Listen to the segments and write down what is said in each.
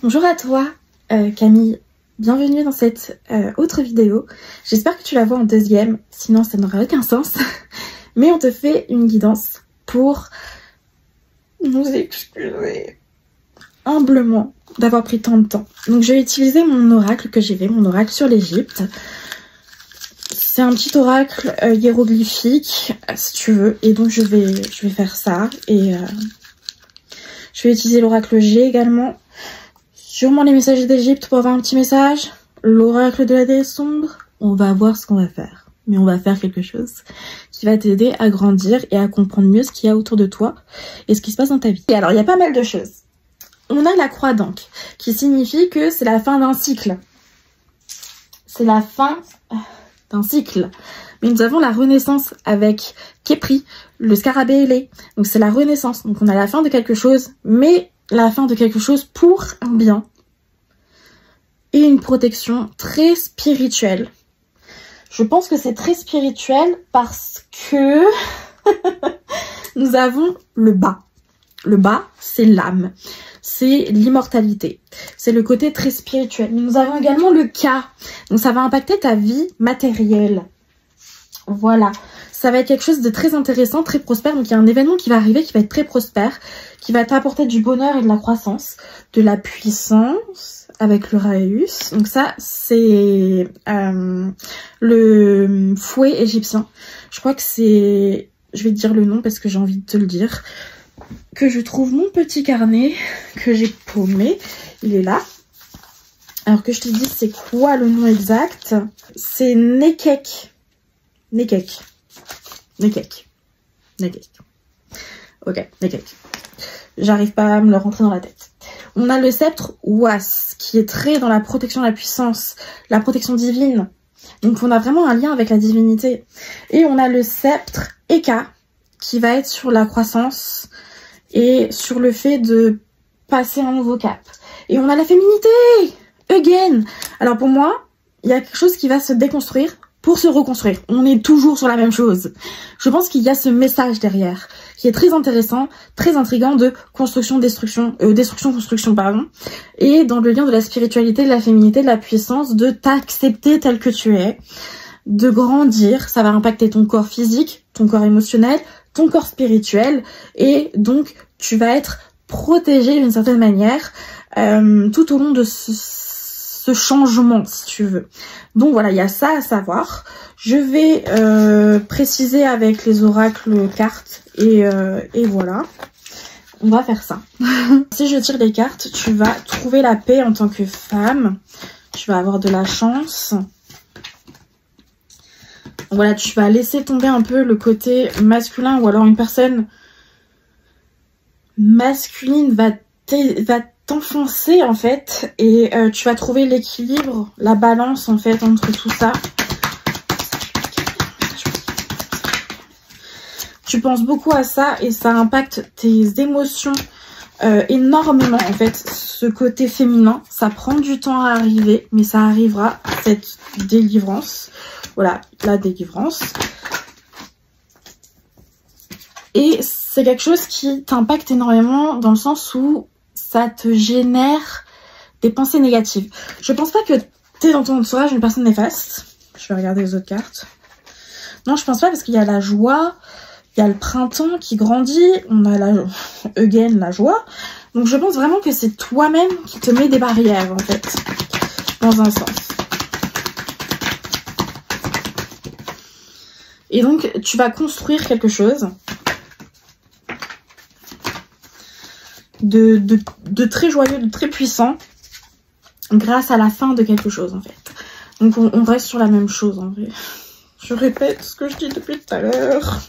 Bonjour à toi Camille, bienvenue dans cette autre vidéo. J'espère que tu la vois en deuxième, sinon ça n'aurait aucun sens. Mais on te fait une guidance pour nous excuser humblement d'avoir pris tant de temps. Donc je vais utiliser mon oracle que j'ai fait, mon oracle sur l'Égypte. C'est un petit oracle hiéroglyphique, si tu veux. Et donc je vais faire ça. Et je vais utiliser l'oracle G également. Sûrement les messages d'Égypte pour avoir un petit message. L'oracle de la déesse sombre. On va voir ce qu'on va faire. Mais on va faire quelque chose qui va t'aider à grandir et à comprendre mieux ce qu'il y a autour de toi et ce qui se passe dans ta vie. Et alors, il y a pas mal de choses. On a la croix d'Ankh, qui signifie que c'est la fin d'un cycle. C'est la fin d'un cycle. Mais nous avons la renaissance avec Khepri, le scarabée ailé. Donc c'est la renaissance. Donc on a la fin de quelque chose, mais la fin de quelque chose pour un bien. Et une protection très spirituelle. Je pense que c'est très spirituel parce que nous avons le bas. Le bas, c'est l'âme. C'est l'immortalité. C'est le côté très spirituel. Mais nous avons également le Ka. Donc ça va impacter ta vie matérielle. Voilà. Ça va être quelque chose de très intéressant, très prospère. Donc il y a un événement qui va arriver qui va être très prospère, qui va t'apporter du bonheur et de la croissance, de la puissance avec l'Uranus. Donc ça, c'est le fouet égyptien. Je crois que c'est... Je vais te dire le nom parce que j'ai envie de te le dire. Que je trouve mon petit carnet que j'ai paumé. Il est là. Alors que je te dis c'est quoi le nom exact. C'est Nekek. Nekek. Nekek. Nekek. Ok, Nekek. J'arrive pas à me le rentrer dans la tête. On a le sceptre Was, qui est très dans la protection de la puissance, la protection divine. Donc on a vraiment un lien avec la divinité. Et on a le sceptre Eka, qui va être sur la croissance et sur le fait de passer un nouveau cap. Et on a la féminité, again. Alors pour moi, il y a quelque chose qui va se déconstruire pour se reconstruire. On est toujours sur la même chose. Je pense qu'il y a ce message derrière, qui est très intéressant, très intriguant de construction-destruction, destruction-construction, pardon. Et dans le lien de la spiritualité, de la féminité, de la puissance, de t'accepter tel que tu es, de grandir. Ça va impacter ton corps physique, ton corps émotionnel, ton corps spirituel. Et donc, tu vas être protégé d'une certaine manière tout au long de ce changement, si tu veux. Donc voilà, il y a ça à savoir. Je vais préciser avec les oracles cartes et voilà. On va faire ça. Si je tire les cartes, tu vas trouver la paix en tant que femme. Tu vas avoir de la chance. Voilà, tu vas laisser tomber un peu le côté masculin ou alors une personne masculine va t'enfoncer en fait et tu vas trouver l'équilibre, la balance en fait entre tout ça. Tu penses beaucoup à ça et ça impacte tes émotions énormément en fait. Ce côté féminin, ça prend du temps à arriver mais ça arrivera, cette délivrance. Voilà, la délivrance. Et c'est quelque chose qui t'impacte énormément dans le sens où ça te génère des pensées négatives. Je pense pas que t'es dans ton entourage une personne néfaste. Je vais regarder les autres cartes. Non, je pense pas parce qu'il y a la joie, il y a le printemps qui grandit, on a la joie. Donc je pense vraiment que c'est toi-même qui te mets des barrières en fait, dans un sens. Et donc, tu vas construire quelque chose de très joyeux, de très puissant, grâce à la fin de quelque chose, en fait. Donc, on reste sur la même chose, en vrai. Je répète ce que je dis depuis tout à l'heure.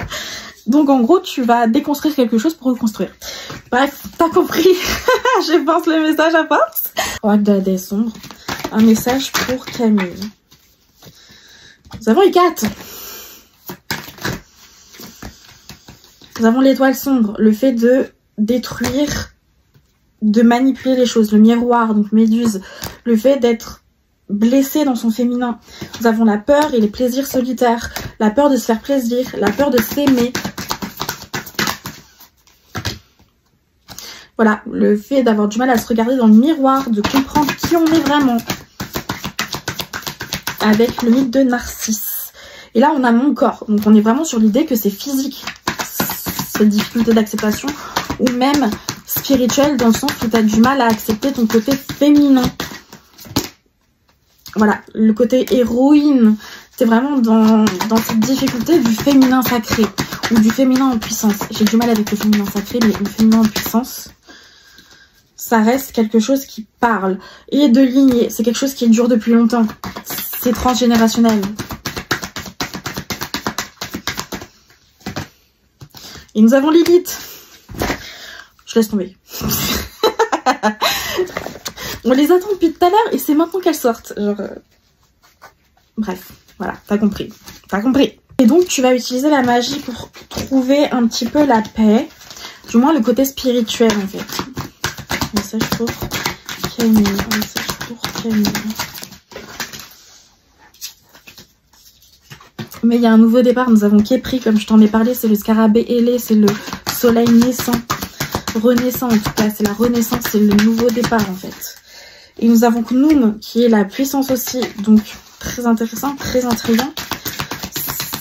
Donc, en gros, tu vas déconstruire quelque chose pour reconstruire. Bref, t'as compris. Je pense le message à force. Oracle de la déesse sombre. Un message pour Camille. Nous avons les 4. Nous avons l'étoile sombre, le fait de détruire, de manipuler les choses, le miroir, donc Méduse, le fait d'être blessé dans son féminin. Nous avons la peur et les plaisirs solitaires, la peur de se faire plaisir, la peur de s'aimer, Voilà, le fait d'avoir du mal à se regarder dans le miroir, de comprendre qui on est vraiment. Avec le mythe de Narcisse. Et là, on a mon corps. Donc, on est vraiment sur l'idée que c'est physique, cette difficulté d'acceptation, ou même spirituelle, dans le sens où tu as du mal à accepter ton côté féminin. Voilà, le côté héroïne, c'est vraiment dans cette difficulté du féminin sacré, ou du féminin en puissance. J'ai du mal avec le féminin sacré, mais le féminin en puissance, ça reste quelque chose qui parle. Et de lignée, c'est quelque chose qui dure depuis longtemps. C'est transgénérationnel. Et nous avons Lilith. Je laisse tomber. On les attend depuis tout à l'heure et c'est maintenant qu'elles sortent. Genre, bref, voilà, t'as compris. T'as compris. Et donc, tu vas utiliser la magie pour trouver un petit peu la paix. Du moins, le côté spirituel, en fait. Message pour Camille. Message pour Camille. Mais il y a un nouveau départ. Nous avons Képri, comme je t'en ai parlé. C'est le scarabée ailé. C'est le soleil naissant. Renaissant, en tout cas. C'est la renaissance. C'est le nouveau départ, en fait. Et nous avons Knoum, qui est la puissance aussi. Donc, très intéressant, très intriguant.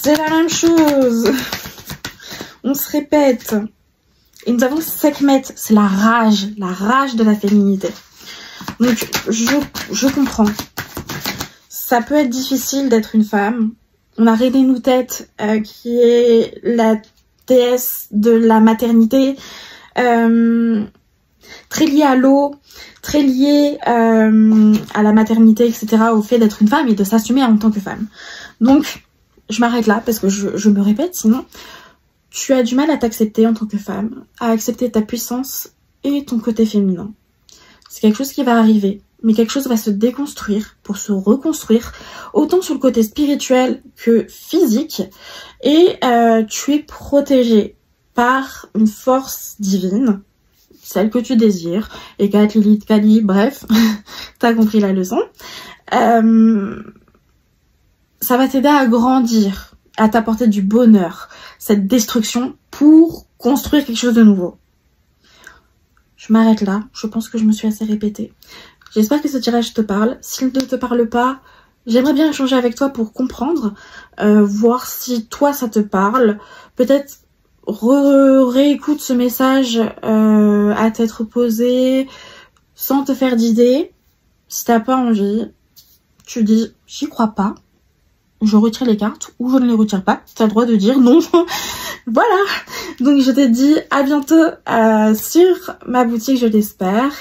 C'est la même chose. On se répète. Et nous avons Sekhmet, c'est la rage de la féminité. Donc, je comprends. Ça peut être difficile d'être une femme. On a Rédénoutet, qui est la déesse de la maternité, très liée à l'eau, très liée à la maternité, etc., au fait d'être une femme et de s'assumer en tant que femme. Donc, je m'arrête là parce que je me répète, sinon... Tu as du mal à t'accepter en tant que femme, à accepter ta puissance et ton côté féminin. C'est quelque chose qui va arriver, mais quelque chose va se déconstruire pour se reconstruire, autant sur le côté spirituel que physique. Et tu es protégée par une force divine, celle que tu désires, et Lilith, Kali, bref, t'as compris la leçon. Ça va t'aider à grandir, à t'apporter du bonheur, cette destruction pour construire quelque chose de nouveau. Je m'arrête là, je pense que je me suis assez répétée. J'espère que ce tirage te parle. S'il ne te parle pas, j'aimerais bien échanger avec toi pour comprendre, voir si toi ça te parle. Peut-être réécoute ce message à tête reposée, sans te faire d'idées. Si t'as pas envie, tu dis j'y crois pas. Je retire les cartes ou je ne les retire pas. Tu as le droit de dire non. Voilà. Donc je te dis à bientôt sur ma boutique, je l'espère.